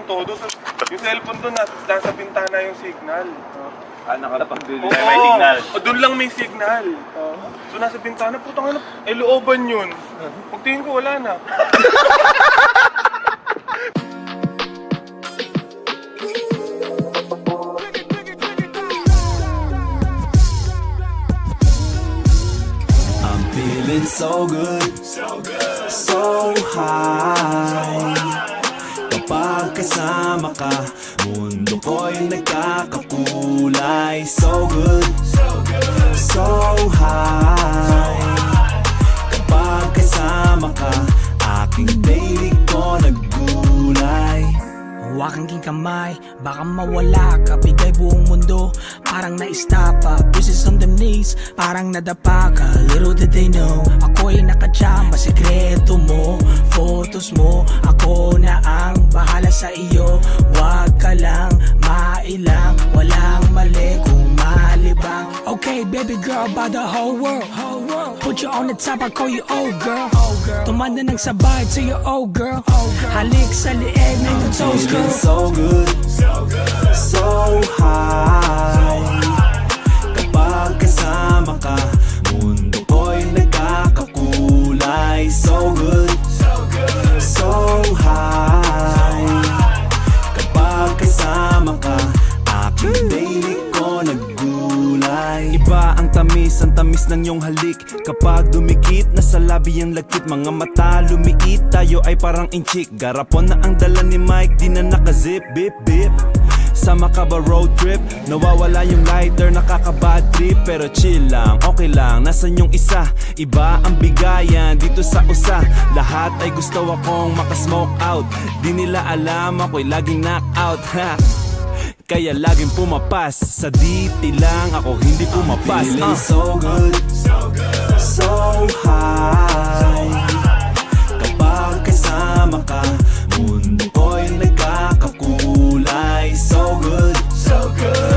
todo. Yung cellphone doon, nasa bintana yung signal. Nakatapang doon. May signal. Doon lang may signal. So nasa bintana, putang ina, looban yun. Pagtingin ko, wala na. I'm feeling so good, so high. Kapag kasama ka, mundo ko'y nagkakakulay. So good, so high. Kapag kasama ka, aking daily ko naggulay. Hawakan king kamay, baka mawala ka. Bigay buong mundo, parang naistapa. Bruises on the knees, parang nadapa ka. Little did they know, ako'y nakajamba. Sikreto mo, photos mo, ako na ang bahala sa iyo. Wag ka lang mailang, walang mali kung malibang. Okay baby girl, about the whole world. Put you on the top, I call you old girl. Tumanda ng sabay to your old girl. Halik sa lieg ng your toes girl. So good, so high. Kapag kasama ka, mundo ko'y nagkakakulay. So good, so high. Kapag kasama ka, aking daily ko naggulay. Iba ang tamis ng iyong halik. Kapag dumikit, nasa labi ang lagkit. Mga mata lumiit, tayo ay parang inchik. Garapon na ang dala ni Mike, di na nakazip. Bip bip, sama ka ba road trip? Nawawala yung lighter, nakaka-bad trip. Pero chill lang, okay lang, nasan yung isa? Iba ang bigayan dito sa usa. Lahat ay gusto akong makasmoke out. Di nila alam ako'y laging knockout ha. Kaya laging pumapas. Sa DT lang ako hindi pumapas. Feeling so good, so high. Kapag kasama ka, mundo ko'y nagkakakulay. So good,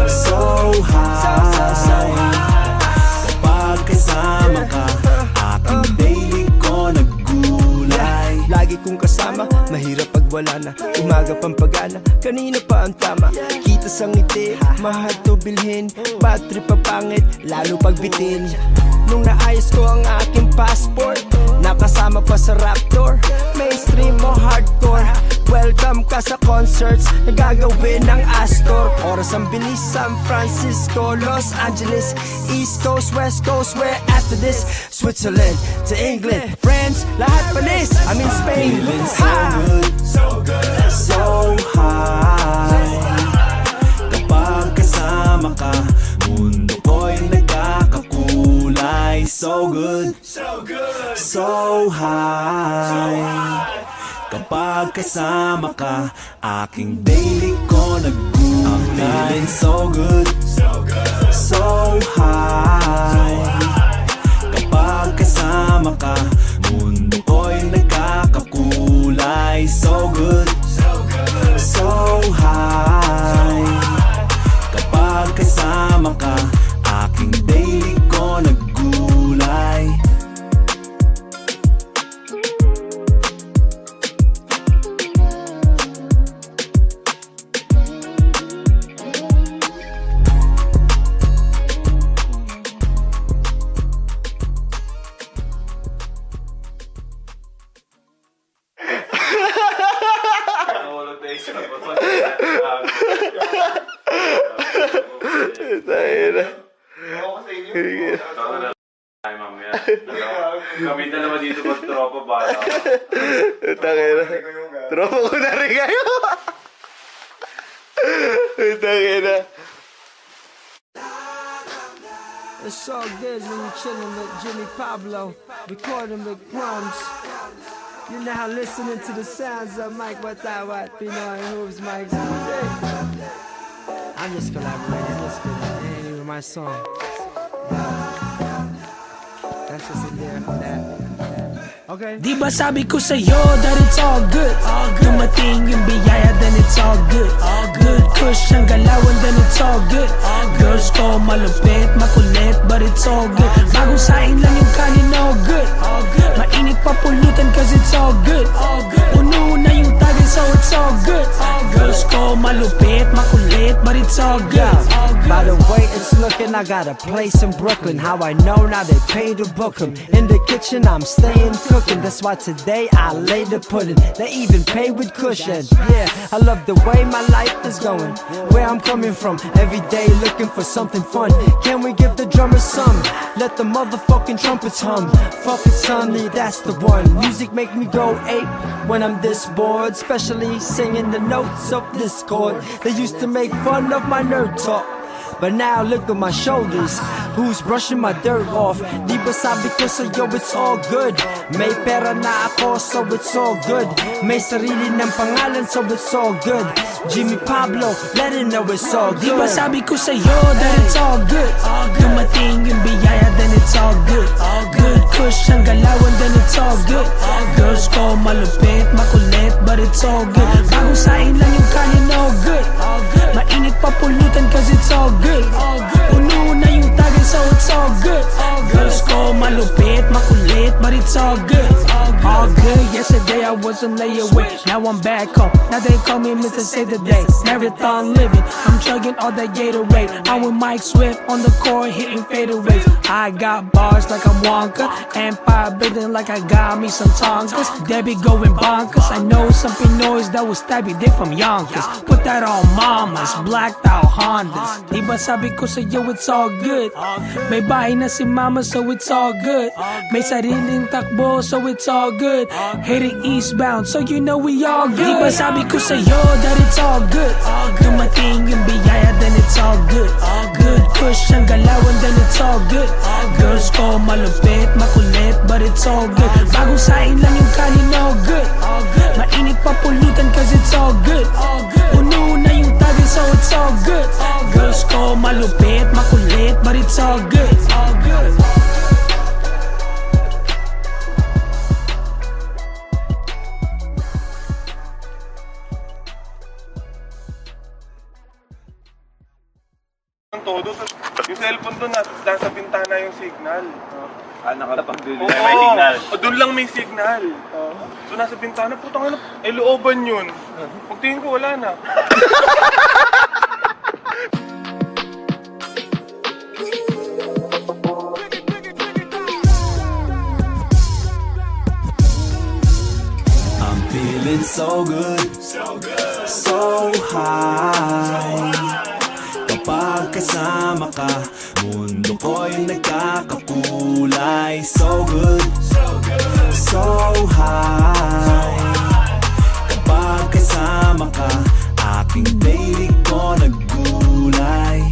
so high. Kapag kasama ka, aking daily ko naggulay. Lagi kong kasama, mahirap pag wala na. Umaga pang pag-ala, kanina pa ang tama. Kita sa ngiti, mahal to bilhin. Bad trip pa pangit, lalo pag bitin. Nung naayos ko ang aking passport, nakasama pa sa Raptor. Mainstream o hardcore, welcome ka sa concerts na gagawin ng Astor. Oras ang bilis, San Francisco, Los Angeles, East Coast, West Coast, where after this? Switzerland to England, France, lahat panis, I'm in Spain. Feeling so good, so high. Kapag kasama ka, mundo ko'y nagkakakulay. So good, so high. Kapag kasama ka, aking daily ko naggulay. I'm feeling so good, so high. Kapag kasama ka, mundo ko'y nagkakakulay. So good, so high. Kapag kasama ka, aking daily ko naggulay. Kami na naman dito mag-tropa ba? Tangina, tropa ko na rin kayo. Tangina. It's so good when you're chilling with Jimmy Pablo, recording with Crumbs. You're now listening to the sounds of Mike Watawat, Pinoy Hooves, Mike's music. I'm just collaborating, that's good. It ain't even my song. That's just in there for that. Okay. Di ba sabi ko sa'yo that it's all good? Dumating yung biyaya, then it's all good. Good kush ang galawan, then it's all good. Girls ko malupit, makulit, but it's all good. Bagong saing lang yung kanin, all good. Mainit pa pulutan cause it's all good. Puno na yung tagay, so it's all good. ko malupit, makulit, but it's all good. By the way it's looking, I got a place in Brooklyn. How I know now they pay to book 'em. In the kitchen I'm staying cooking. That's why today I lay the pudding. They even pay with cushion. Yeah, I love the way my life is going, where I'm coming from. Every day looking for something fun. Can we give the drummers some? Let the motherfucking trumpets hum. Fuck it sonny, that's the one. Music make me go ape when I'm this bored, especially singing the notes of this chord. They used to make fun of my nerd talk, but now look at my shoulders. Who's brushing my dirt off? Di ba sabi ko sa'yo it's all good. May pera na ako so it's all good. May sarili ng pangalan so it's all good. Jimmy Pablo, let him know it's all good. Di ba sabi ko sa'yo that it's all good. Dumating yung biyaya then it's all good. Good kush ang galawan then it's all good. Girls ko malupit, makulit, but it's all good. Bagong sain lang yung kanya, no good. Mainit pa pulutan cause it's all good. Puno na yung tagay so it's all good. Girls ko malupit, makulit, but it's all good. All good, yesterday I was on layaway. Now I'm back home, now they call me Mr. Save the Day. Marathon living, I'm chugging all that Gatorade. I'm with Mike Swift on the court hitting fadeaways. I got bars like I'm Wonka, empire building like I got me some Tonkas. Debbie going bonkers, I know some Pinoys that will stab you, they from Yonkers. Put that on mamas, blacked out Hondas. Di ba sabi ko sa'yo it's all good. May bahay na si mama so it's all good. May sariling takbo so it's all good. Heading eastbound so you know we all good. Di ba sabi ko sa'yo that it's all good. Dumating yung biyaya then it's all good. Good kush ang galawan then it's all good. Girls ko malupit, makulit, but it's all good. Bagong sain lang yung kanya, no good. Mainit pa pulutan cause it's all good. Puno na yung tagay so it's all good. Girls ko malupit, makulit, but it's all good. Todo, yung cellphone doon, nasa bintana yung signal. Nakalapag doon may signal. Doon lang may signal. So nasa bintana, putang ina, looban yun. Pagtingin ko, wala na. I'm feeling so good, so high. Kapag kasama ka, mundo ko'y nagkakakulay. So good, so high. Kapag kasama ka, aking daily ko naggulay.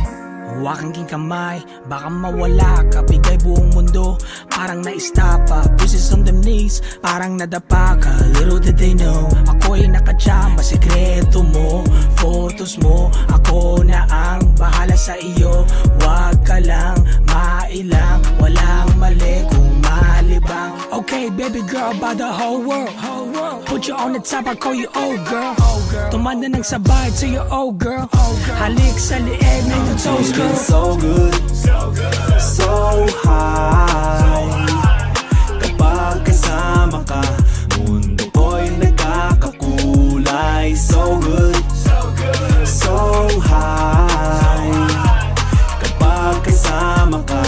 Hawakan king kamay, baka mawala ka. Bigay buong mundo, parang naistapa. Bruises on the knees, parang nadapa ka. Little did they know, ako'y nakachamba. Sekreto mo, photos mo, ako na ang bahala sa iyo. Wag ka lang mailang, walang mali kung malibang. Okay baby girl, about the whole world. Put you on the top, I call you old girl. Tumanda ng sabay to your old girl. Halik sa lieg ng your toes girl. So good, so high. Kapag kasama ka, mundo ko'y nagkakakulay. So good, so high. Kapag kasama ka,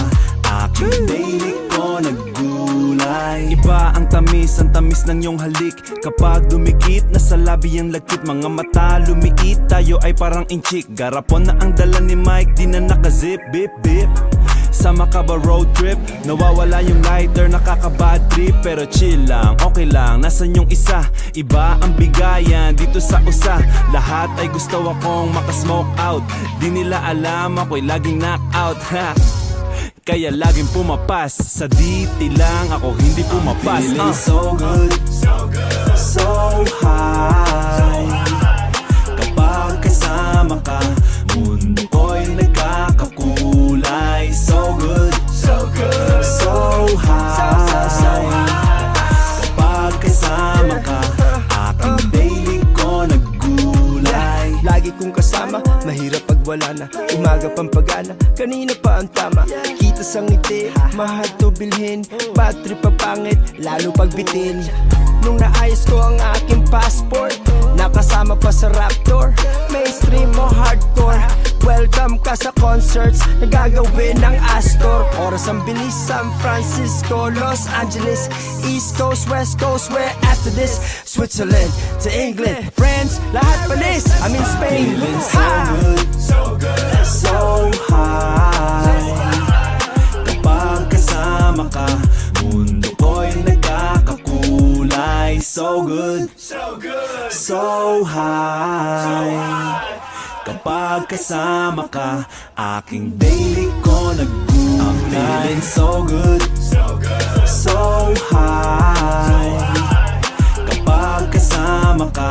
aking daily ko naggulay. Iba ang tamis ng iyong halik. Kapag dumikit, nasa labi ang lakit. Mga mata lumiit, tayo ay parang inchik. Garapon na ang dala ni Mike, di na nakazip. Bip bip, sama ka ba road trip? Nawawala yung lighter, nakaka-bad trip. Pero chill lang, okay lang, nasan yung isa? Iba ang bigayan dito sa usa. Lahat ay gusto akong makasmoke out. Di nila alam ako'y laging knockout. Ha, kaya laging pumapas. Sa diti lang ako hindi pumapas. Feeling so good, so high. Kapag kasama ka, mundo ko'y nagkakakulay. So good, so high. Kapag kasama ka, aking daily ko naggulay. Lagi kong kasama, mahirap pag wala na. Umaga pang pagana, kanina pa ang tama. Kita sa ngiti, mahal to bilhin. Bad trip pa pangit, lalo pag bitin. Nung naayos ko ang aking passport, nakasama pa sa Raptor. Mainstream o hardcore, welcome ka sa concerts na gagawin ng Astor. Oras ang bilis, San Francisco, Los Angeles, East Coast, West Coast, where after this Switzerland to England, France, lahat panis, I'm in Spain. Feeling so good, so good, so high. Kapag kasama ka, mundo ko'y nagkakakulay. So good, so good, so high. Kapag kasama ka, aking daily ko nag-gulay. So good, so good, so high. Kapag kasama ka,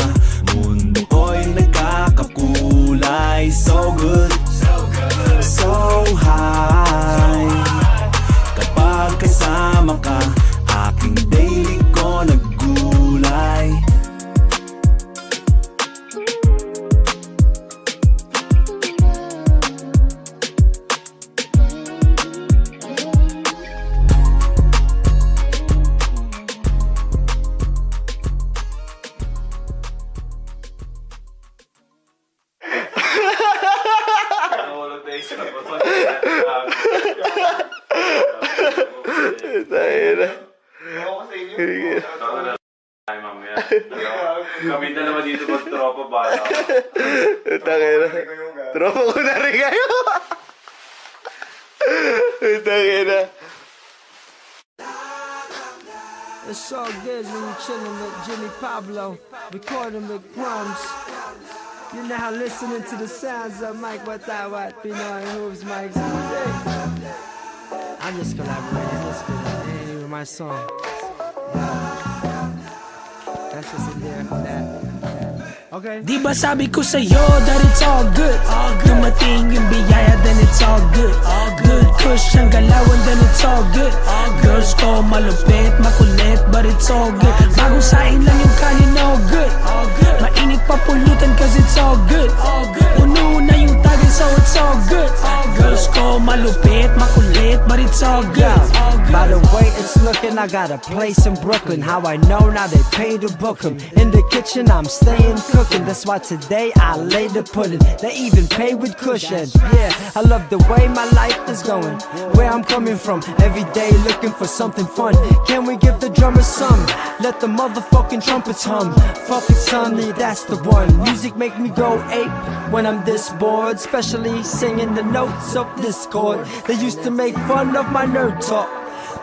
mundo ko'y nagkakakulay. So good, so good, so high. Kapag kasama ka, aking daily ko nag-gulay. Kami dalawa dito mag-tropa ba? Tangina. Tropa ko na rin kayo. Tangina. It's so good when you're chilling with Jimmy Pablo, recording with Crumbs. You're now listening to the sounds of Mike Watawat, Pinoy Moves, Mike's music. I'm just collaborating, this ain't even my song. That's just in there for that. Okay. Di ba sabi ko sa'yo that it's all good? Dumating yung biyaya, then it's all good. Good kush ang galawan, then it's all good. Girls ko malupit, makulit, but it's all good. Bagong sain lang yung kanin, all good. Mainit pa pulutan cause it's all good. Puno na yung tagay, so it's all good. Girls ko malupit, makulit, but it's all good. By the way it's looking, I got a place in Brooklyn. How I know now they pay to book 'em. In the kitchen I'm staying cooking. That's why today I lay the pudding. They even pay with cushion. Yeah, I love the way my life is going, where I'm coming from. Every day looking for something fun. Can we give the drummers some? Let the motherfucking trumpets hum. Fuck it, Sonny, that's the one. Music make me go ape when I'm this bored, especially singing the notes of this chord. They used to make fun of my nerd talk,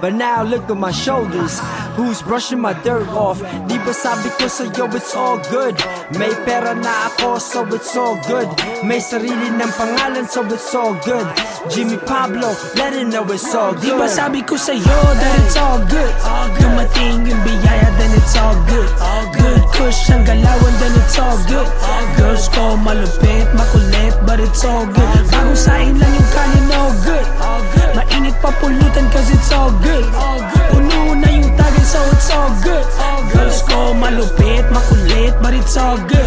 but now look at my shoulders. Who's brushing my dirt off? Di ba sabi ko sa'yo it's all good? May pera na ako so it's all good. May sarili ng pangalan so it's all good. Jimmy Pablo, let it know it's all good. Di ba sabi ko sa'yo that it's all good? Dumating yung biyaya, then it's all good. Good kush ang galawan, then it's all good. Girls ko malupit, makulit, but it's all good. Bagong sain lang yung kanin, all good. Mainit pa pulutan cause it's all good. Puno na yung tagay, so it's all good. Girls ko malupit, makulit, but it's all good.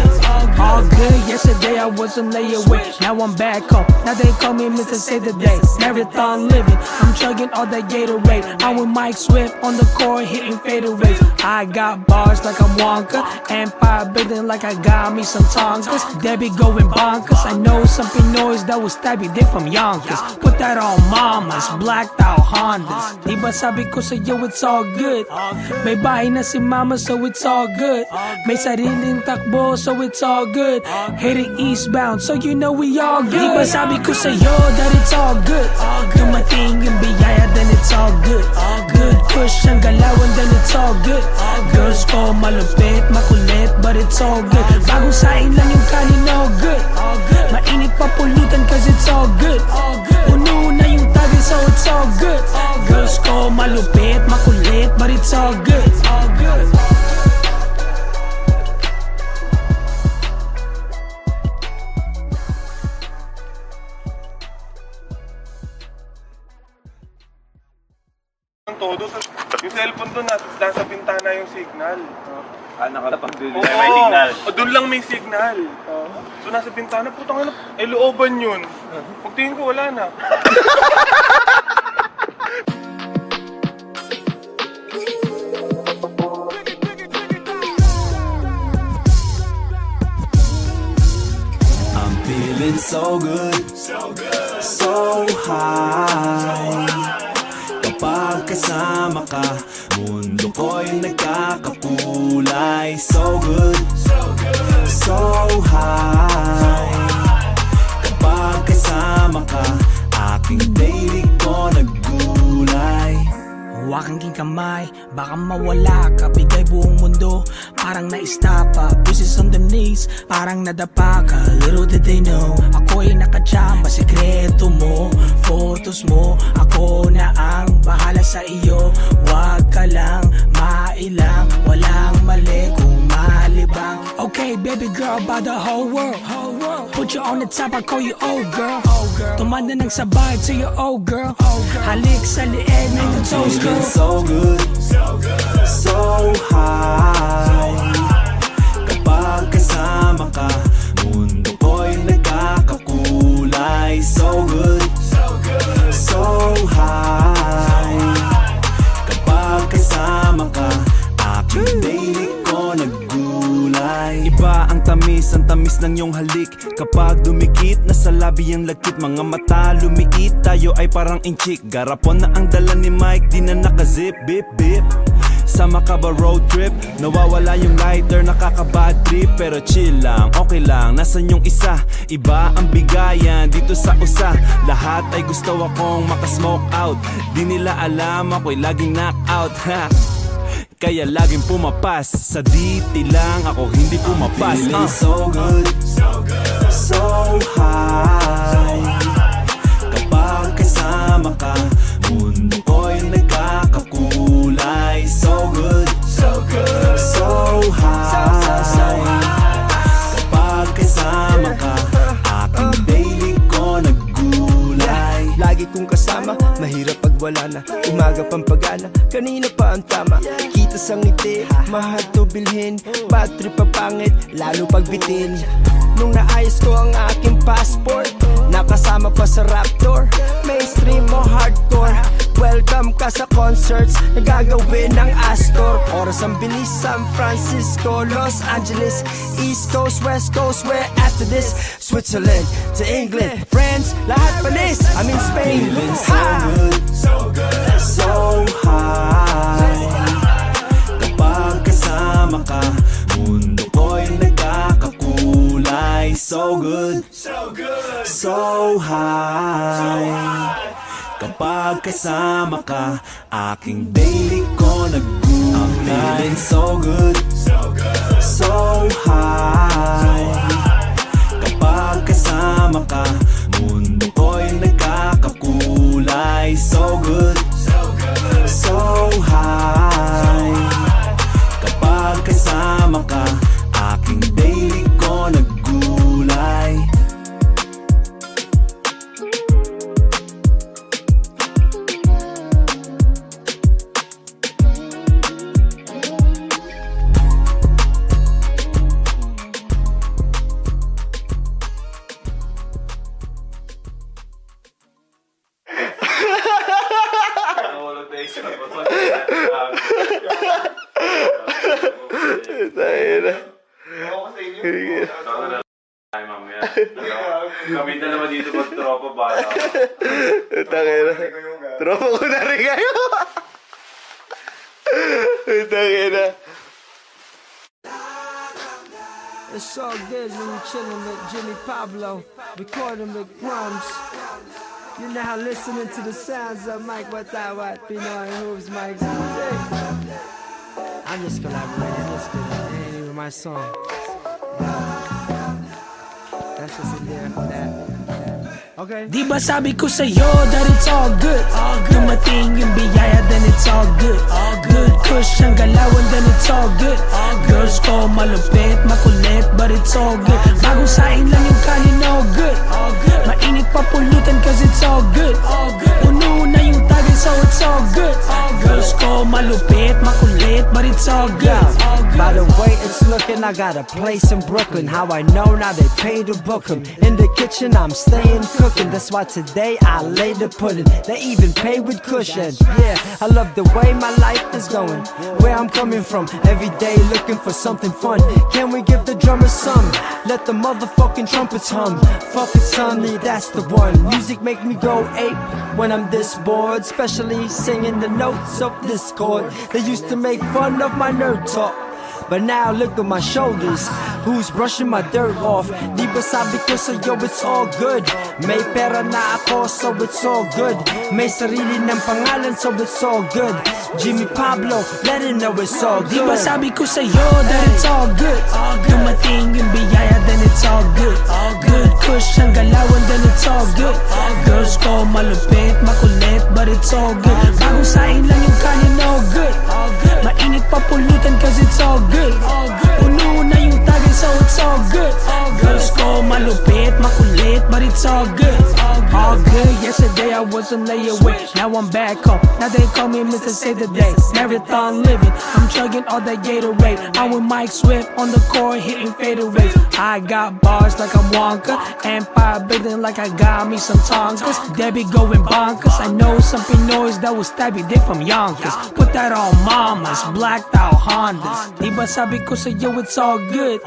All good. Yesterday I was on layaway, now I'm back home. Now they call me Mr. Save the Day. Marathon living, I'm chugging all that Gatorade. I'm with Mike Swift on the court hitting fadeaways. I got bars like I'm Wonka, empire building like I got me some Tonkas. Debbie going bonkers, I know some Pinoys that will stab you dick from Yonkers. Put that on mamas, blacked out Hondas. Di ba sabi ko sa'yo it's all good? May bahay na si mama so it's all good. May sariling takbo so it's all good. Heading eastbound so you know we all good. Di ba sabi ko sa'yo that it's all good? Dumating yung biyaya, then it's all good. Good push ang galawan, then it's all good. Girls ko malupit, makulit, but it's all good. Bagong sain lang yung kanin, all good. Mainit pa pulutan cause it's all good. Puno na yung tagay, so it's all good. Girls ko malupit, makulit, but it's all good. All good. Todo. Yung cellphone doon, nasa bintana yung signal. Nakatapag doon may signal. Doon lang may signal. So nasa bintana, putang ina, looban yun. Pagtingin ko, wala na. feeling so good, so high. Kapag kasama ka, mundo ko'y nagkakakulay. So good, so high. Kapag kasama ka, aking daily ko naggulay. Huwakan king kamay, baka mawala ka. Bigay buong mundo, parang naistapa. Buses on the knees, parang nadapa ka. Little did they know, ako'y nakachamba. Sekreto mo, photos mo, ako na ang bahala sa iyo. Huwag ka lang mailang, walang mali kung malibang. Okay baby girl, by the whole world, put you on the top, I call you old girl. Tumanda ng sabay to your old girl. Halik sa lieg ng your toes girl. So good, so high. Kapag kasama ka, mundo ko'y nagkakakulay. So good, so high. Kapag kasama ka, aking daily ko naggulay. Iba ang tamis ng iyong halik. Kapag dumikit, nasa labi ang lagkit. Mga mata lumiit, tayo ay parang inchik. Garapon na ang dala ni Mike, di na nakazip. Bip bip, sama ka ba road trip? Nawawala yung lighter, nakaka-bad trip. Pero chill lang, okay lang, nasan yung isa? Iba ang bigayan dito sa usa. Lahat ay gusto akong makasmoke out. Di nila alam ako'y laging knockout ha. Kaya laging pumapas. Sa diti lang ako hindi pumapas. Feeling so good, so high. Kapag kasama ka, mundo ko'y nagkakakulay. So good, so high. Kapag kasama ka, aking daily ko naggulay. Lagi kong kasama, mahirap pag wala na. Umaga pang pagana, kanina pa ang tama. Kita sa ngiti, mahal to bilhin. Bad trip pa pangit, lalo pag bitin. Nung naayos ko ang aking passport, nakasama pa sa Raptor. Mainstream o hardcore, welcome ka sa concerts na gagawin ng Astor. Oras ang bilis, San Francisco, Los Angeles, East Coast, West Coast, where after this? Switzerland to England, France, lahat panis, I'm in Spain. Feeling so good, so high. Kapag kasama ka, mundo ko'y nagkakakulay. So good, so high. Kapag kasama ka, aking daily ko naggulay. I'm feeling so good, so high. Kapag kasama ka, mundo ko'y nagkakakulay. So good, so high. Kapag kasama ka, aking daily ko naggulay. Ay, mamaya. Kami dalawa dito mag-tropa ba? Tangina. Tropa ko na rin kayo. Tangina. It's all good when you're chilling with Jimmy Pablo, recording with Crumbs. You're now listening to the sounds of Mike Watawat, Pinoy Hooves, Mike's music. I'm just collaborating, that's good. It ain't even my song. That's just in there for that. Okay. Di ba sabi ko sa'yo that it's all good? Dumating yung biyaya, then it's all good. Good kush ang galawan, then it's all good. Girls ko malupit, makulit, but it's all good. Bagong saing lang yung kanin, all good. Mainit pa pulutan cause it's all good. Puno na yung tagay, so it's all good. Girls ko malupit, makulit, makulit, but it's all good. By the way it's looking, I got a place in Brooklyn. How I know now they pay to book 'em. In the kitchen I'm staying cooking. That's why today I lay the pudding. They even pay with cushion. Yeah, I love the way my life is going. Where I'm coming from, every day looking for something fun. Can we give the drummers some? Let the motherfucking trumpets hum. Fuck it sonny, that's the one. Music make me go ape when I'm this bored, especially singing the notes of this chord. They used to make fun of my nerd talk, but now look at my shoulders. Who's brushing my dirt off? Di ba sabi ko sa'yo it's all good. May pera na ako so it's all good. May sarili ng pangalan so it's all good. Jimmy Pablo, let him know it's all good. Di ba sabi ko sa'yo that it's all good. Dumating yung biyaya then it's all good. Good kush ang galawan then it's all good. Girls ko malupit, makulit, but it's all good. Bagong sain lang yung kanya, no good. Mainit pa pulutan cause it's all good. Puno na yung tagay so it's all good. Girls ko malupit, makulit, but it's all good. All good, yesterday I was on layaway. Now I'm back home, now they call me Mr. Save the Day. Marathon living, I'm chugging all that Gatorade. I'm with Mike Swift on the court hitting fadeaways. I got bars like I'm Wonka, Empire building like I got me some Tonkas. Debbie going bonkers, I know some Pinoys that will stab you, they from Yonkers. Put that on mamas, blacked out Hondas. Diba sabi ko sa'yo it's all good.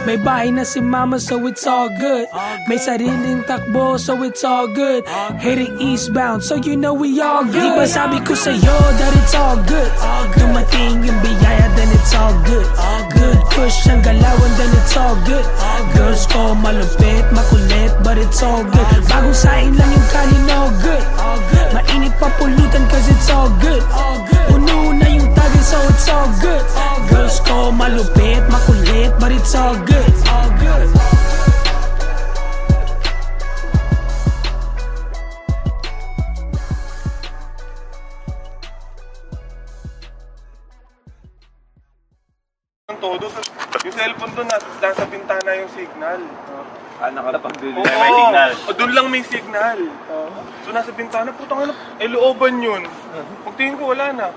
May bahay na si mama so it's all good. May sariling takbo so it's all good. Heading eastbound so you know we all good. Diba sabi ko sa'yo that it's all good. Dumating yung biyaya then it's all good. Good kush ang galawan then it's all good. Girls ko malupit, makulit, but it's all good. Bagong sain lang yung kanya, no good. Mainit pa pulutan cause it's all good. Puno na yung tagay so it's all good. Girls ko malupit, makulit, but it's all good. Todo, yung cellphone doon, nasa bintana yung signal. Nakapag-dulo Oo, na may signal. Doon lang may signal. So nasa bintana, putang ina, looban yun. Pagtingin ko, wala na.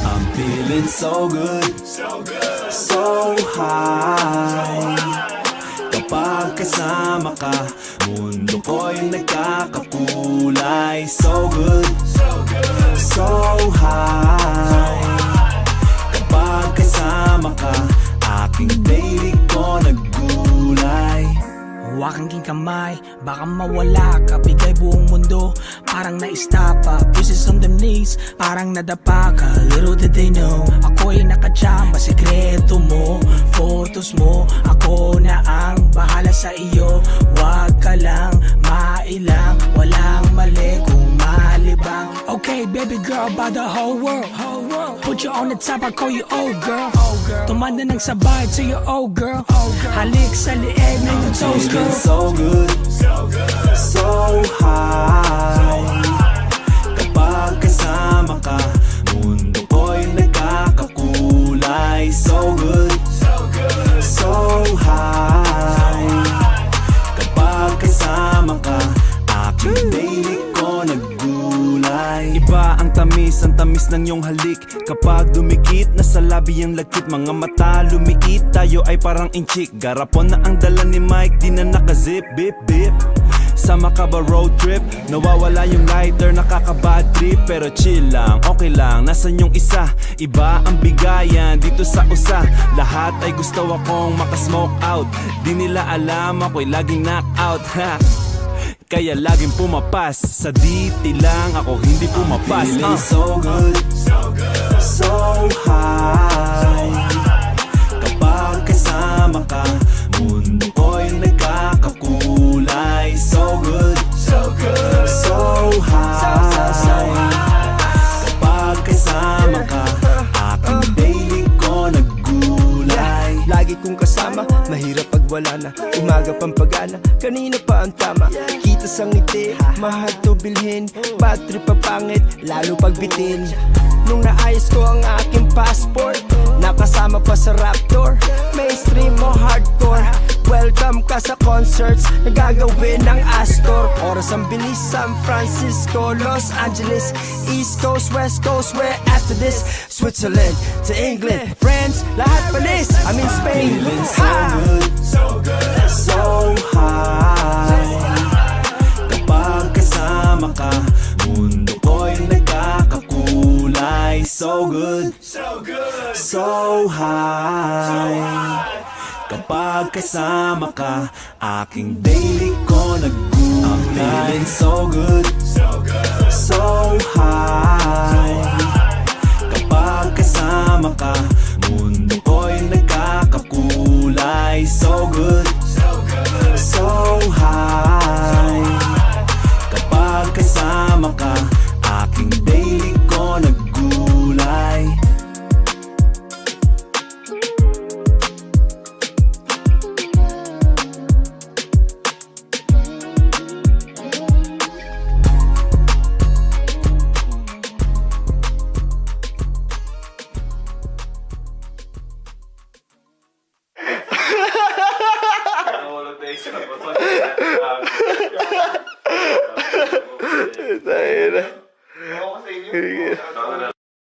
I'm feeling so good, so high. Kapag kasama ka, mundo ko'y nagkakakulay. So good, so high. Kapag kasama ka, aking daily ko naggulay. Huwakan king kamay, baka mawala ka. Bigay buong mundo, parang naistapa. Pieces on them knees, parang nadapa ka. Little did they know, ako'y nakachamba. Sekreto mo, photos mo, ako na ang bahala sa iyo. Huwag ka lang mailang, walang mali kung malibang. Okay baby girl, about the whole world. Put you on the top, I call you old girl. Tumanda ng sabay to your old girl. Halik sa lieg ng yung toes girl. So good, so high. Kapag kasama ka, mundo ko'y nagkakakulay. So good, so high. Kapag kasama ka, aking daily ko naggulay. Iba ang tamis ng iyong halik. Kapag dumikit, nasa labi ang lagkit. Mga mata lumiit, tayo ay parang inchik. Garapon na ang dala ni Mike, di na nakazip. Bip bip, sama ka ba road trip? Nawawala yung lighter, nakaka-bad trip. Pero chill lang, okay lang, nasan yung isa? Iba ang bigayan dito sa usa. Lahat ay gusto akong makasmoke out. Di nila alam ako'y laging knockout. Ha, kaya laging pumapas. Sa diti lang ako hindi pumapas. Feeling so good, so high. Kapag kasama ka, mundo ko'y nagkakakulay. So good, so high. Kapag kasama ka, aking daily ko naggulay. Lagi kong kasama, mahirap pag wala na. Umaga pang pagana, kanina pa ang tama. Kita sa ngiti, mahal to bilhin. Bad trip pa pangit, lalo pag bitin. Nung naayos ko ang aking passport, nakasama pa sa Raptor. Mainstream o hardcore, welcome ka sa concerts na gagawin ng Astor. Oras ang bilis, San Francisco, Los Angeles, East Coast, West Coast, where after this? Switzerland to England, France, lahat palis. I'm in Spain. Feeling so good, so good, so high. Kapag kasama ka, mundo ko'y nagkakakulay. So good, so good, so high. Kapag kasama ka, aking daily ko nag-gulay. So good, so good, so high. Kapag kasama ka, mundo ko'y nagkakakulay. So good, so good, so high. Kapag kasama ka, aking daily ko nag-gulay. Nahulog na isa.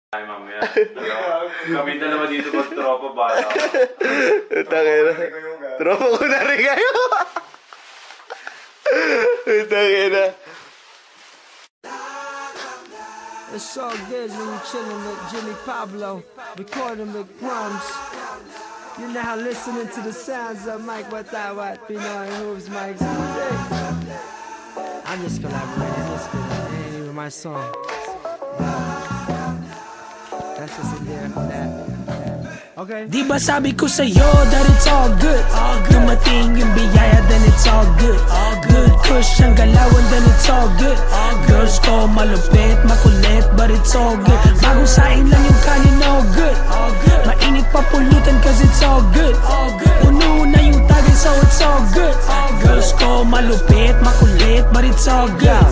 Ay, mamaya. Kami dalawa dito mag-tropa ba? Tangina. Tropa ko na rin kayo. Tangina. It's so good when you're chilling with Jimmy Pablo, recording with Crumbs. You're now listening to the sounds of Mike Watawat, Pinoy Moves, Mike's music. I'm just collaborating, this ain't even my song. That's just in there for that. Okay. Di ba sabi ko sa'yo that it's all good? Dumating yung biyaya, then it's all good. Good kush ang galawan, then it's all good. Girls ko malupit, makulit, but it's all good. Bagong sain lang yung kanin, all good. Mainit pa pulutan cause it's all good. Puno na yung tagay, so it's all good. Girls ko malupit, makulit, but it's all good.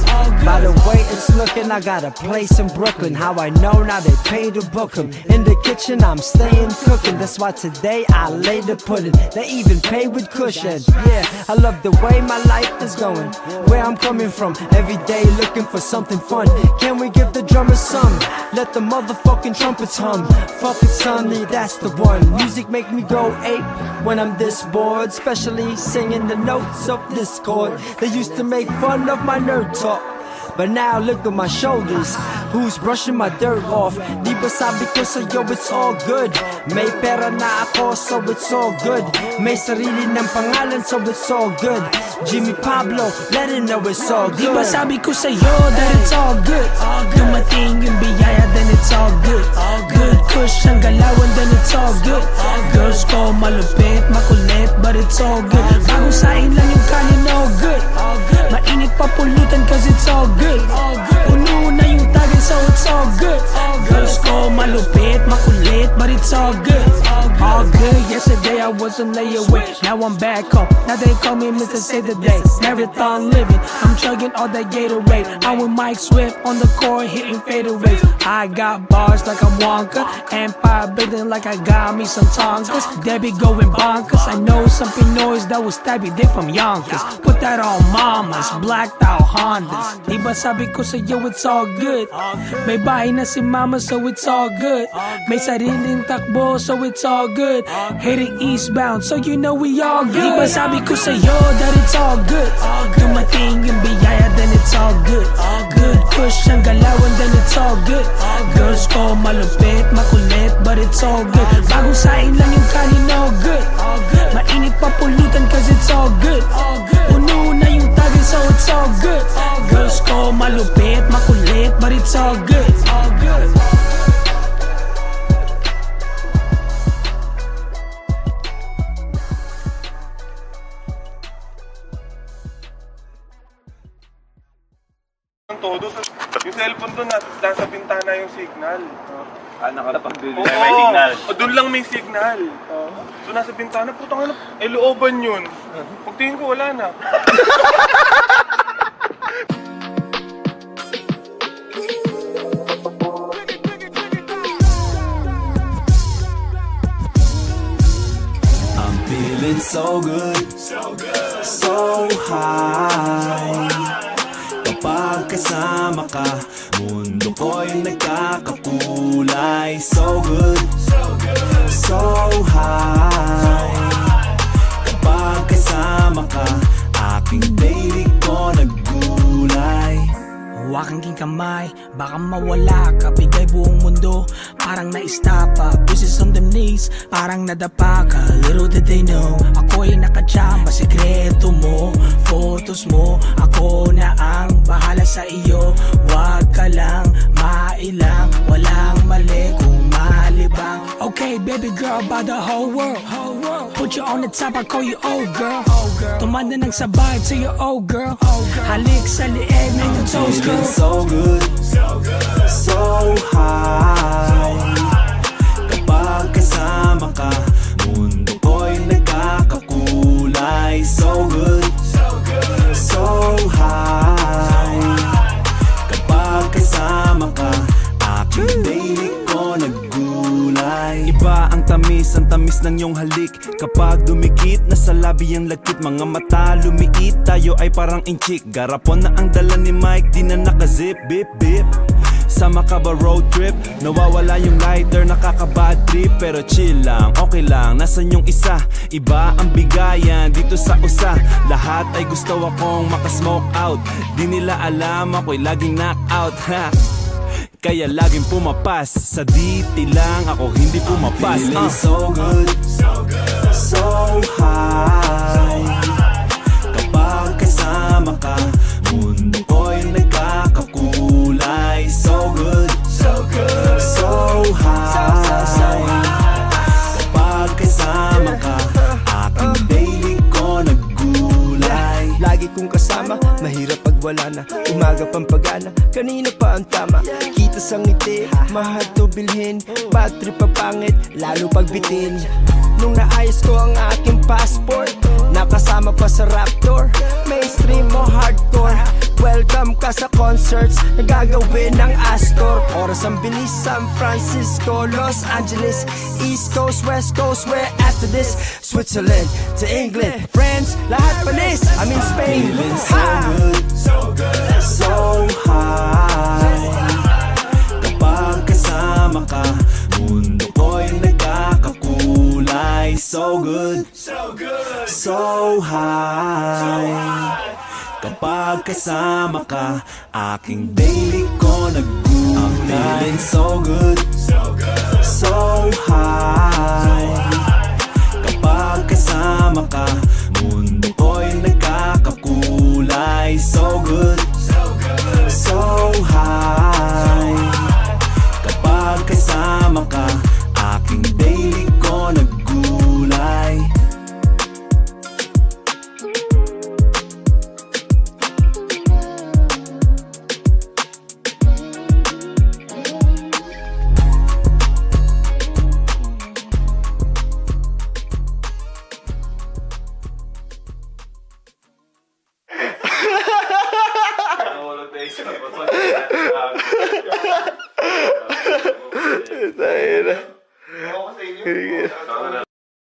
By the way it's looking, I got a place in Brooklyn. How I know now they pay to book 'em. In the kitchen I'm staying cooking. That's why today I lay the pudding. They even pay with cushion. Yeah, I love the way my life is going, where I'm coming from. Every day looking for something fun. Can we give the drummers some? Let the motherfucking trumpets hum. Fuck it, Sonny, that's the one. Music make me go ape when I'm this bored, especially singing the notes of this chord. They used to make fun of my nerd talk, but now look at my shoulders. Who's brushing my dirt off? Di ba sabi ko sa'yo it's all good? May pera na ako, so it's all good. May sarili ng pangalan, so it's all good. Jimmy Pablo, let it know it's all good. Di ba sabi ko sa'yo that it's all good? Dumating yung biyaya, then it's all good. Good kush ang galawan, then it's all good. Girls ko malupit, makulit, but it's all good. Bagong sain lang yung kanin, all good. Mainit pa pulutan cause it's all good. Puno na yung tagay, so it's all good. Girls ko malupit, makulit, but it's all good. All good. Yesterday I was on layaway, now I'm back home. Now they call me Mr. Save the Day. Marathon living, I'm chugging all that Gatorade. I'm with Mike Swift on the court hitting fadeaways. I got bars like I'm Wonka, empire building like I got me some Tonkas. Debbie going bonkers, I know some Pinoys that will stab you, they from Yonkers. Put that on mamas, blacked out Hondas. Di ba sabi ko sa'yo it's all good? May bahay na si mama, so it's all good. May sariling takbo, so it's all good. Heading eastbound, so you know we all good. Di ba sabi ko sa'yo that it's all good? Dumating yung biyaya, then it's all good. Good kush ang galawan, then it's all good. Girls ko malupit, makulit, but it's all good. Bagong sain lang yung kanin, all good. Mainit pa pulutan cause it's all good. Puno na yung tagay, so it's all good. Girls ko malupit, makulit, but it's all good. Todo. Yung cellphone doon, nasa bintana yung signal. Nakalapag doon. Oo, May signal. doon lang may signal. So nasa bintana, putang ina, looban yun. Pagtingin ko, wala na. so good, so high. Kapag kasama ka, mundo ko'y nagkakakulay. So good, so high. Kapag kasama ka, aking daily ko naggulay. Hawakan king kamay, baka mawala ka. Bigay buong mundo, parang naistapa. Buses on the knees, parang nadapa ka. Little did they know, ako'y nakachamba. Sekreto mo, photos mo, ako na ang bahala sa iyo. Wag ka lang mailang, walang mali kung malibang. Okay baby girl, about the whole world. Put you on the top, I call you old girl. Tumanda ng sabay to your old girl. Halik sa lieg, make the toes girl. So good, so high. Kapag kasama ka, mundo ko'y nagkakakulay. So good, so high. Kapag kasama ka, aking daily ko naggulay. Iba ang tamis ng iyong halik. Kapag dumikit, nasa labi ang lagkit. Mga mata lumiit, tayo ay parang inchik. Garapon na ang dala ni Mike, di na nakazip. Bip bip, sama ka ba road trip? Nawawala yung lighter, nakaka-bad trip. Pero chill lang, okay lang, nasan yung isa? Iba ang bigayan dito sa usa. Lahat ay gusto akong makasmoke out. Di nila alam ako'y laging knockout ha. Kaya laging pumapas. Sa diti lang ako hindi pumapas. Feeling so good, so high. Kapag kasama ka, mundo ko'y nagkakakulay. So good, so high. Kapag kasama ka, aking daily ko naggulay. Lagi kong kasama, mahirap pag wala na. Umaga pang pagana, kanina pa ang tama. Kita sa ngiti, mahal to bilhin. Bad trip pa pangit, lalo pag bitin. Nung naayos ko ang aking passport, nakasama pa sa Raptor. Mainstream o hardcore, welcome ka sa concerts na gagawin ng Astor. Oras ang bilis, San Francisco, Los Angeles, East Coast, West Coast, where after this Switzerland to England, France, lahat panis, I'm in Spain. Feeling so good, so high. Kapag kasama ka, mundo ko'y nagkakakulay. So good, so high. Kapag kasama ka, aking daily ko naggulay. I'm feeling so good, so high. Kapag kasama ka, mundo ko'y nagkakakulay. So good, so high. Kapag kasama ka, aking daily ko naggulay.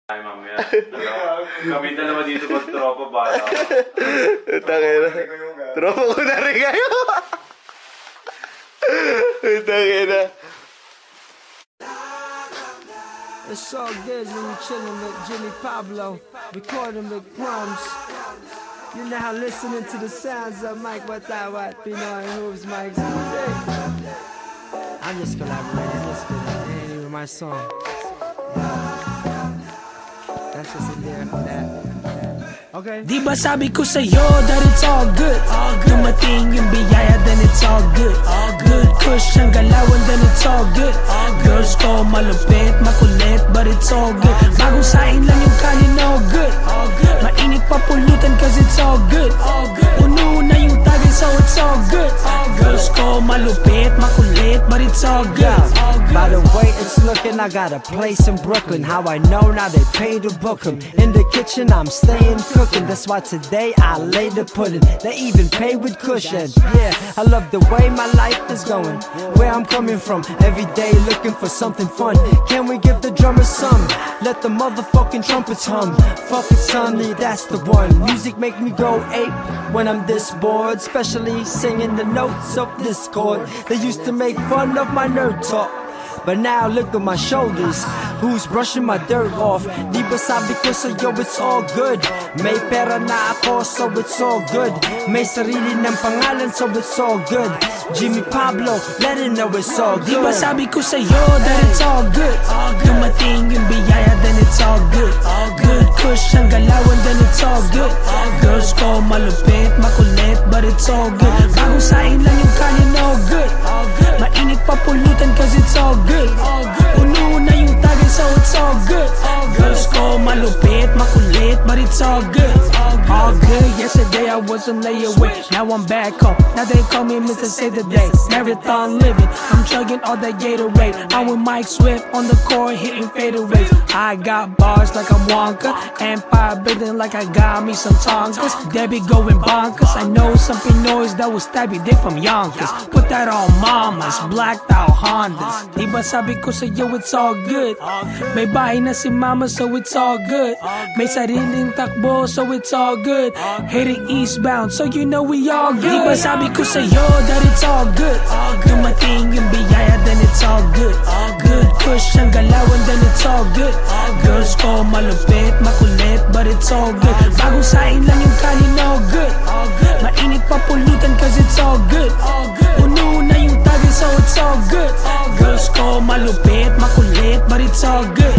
Ay, mamaya. Kami dalawa dito mag-tropa ba? Tangina. Tropa ko na rin kayo. Tangina. It's all good when you're chilling with Jimmy Pablo, recording with Crumbs. You're now listening to the sounds of Mike Watawat, Pinoy Hooves, Mike's music. I'm just collaborating, that's good. It ain't even my song. That's just in there for that. Okay. Di ba sabi ko sa'yo that it's all good? Dumating yung biyaya, then it's all good. Good kush ang galawan, then it's all good. Girls ko malupit, makulit, but it's all good. Bagong saing lang yung kanin, all good. Mainit pa pulutan cause it's all good. Puno na yung tagay, so it's all good. Girls ko malupit, makulit, but it's all good. By the way it's looking, I got a place in Brooklyn. How I know now they pay to book 'em. In the kitchen I'm staying cooking. That's why today I lay the pudding. They even pay with cushions. Yeah, I love the way my life is going. Where I'm coming from, every day looking for something fun. Can we give the drummers some? Let the motherfucking trumpets hum. Fuck it sonny, that's the one. Music make me go ape when I'm this bored, especially singing the notes of this chord. They used to make fun of my nerd talk, but now look at my shoulders. Who's brushing my dirt off? Di ba sabi ko sa'yo it's all good. May pera na ako so it's all good. May sarili ng pangalan so it's all good. Jimmy Pablo, let it know it's all good. Di ba sabi ko sa'yo that it's all good. Dumating yung biyaya then it's all good. Good kush ang galawan then it's all good. Girls ko malupit, makulit, but it's all good. Bagong sain lang yung kanin, all good. Mainit pa pulutan cause it's all good. Puno na yung tagay so it's all good. Girls ko malupit, makulit, but it's all good. All good, yesterday I was on layaway. Now I'm back home, now they call me Mr. Save the Day. Marathon living, I'm chugging all that Gatorade. I'm with Mike Swift on the court hitting fadeaways. I got bars like I'm Wonka, empire building like I got me some Tonkas. Debbie going bonkers, I know some Pinoys that will stab you dick from Yonkers. Put that on mamas, blacked out Hondas. Di ba sabi ko sa'yo it's all good. May bahay na si mama so it's all good. May sariling takbo so it's all good. Heading eastbound so you know we all good. Di ba sabi ko sa'yo that it's all good. Dumating yung biyaya then it's all good. Good kush ang galawan then it's all good. Girls ko malupit, makulit, but it's all good. Bagong sain lang yung kanin, all good. Mainit pa pulutan cause it's all good. Puno na yung tagay so it's all good. Girls ko malupit, makulit, but it's all good.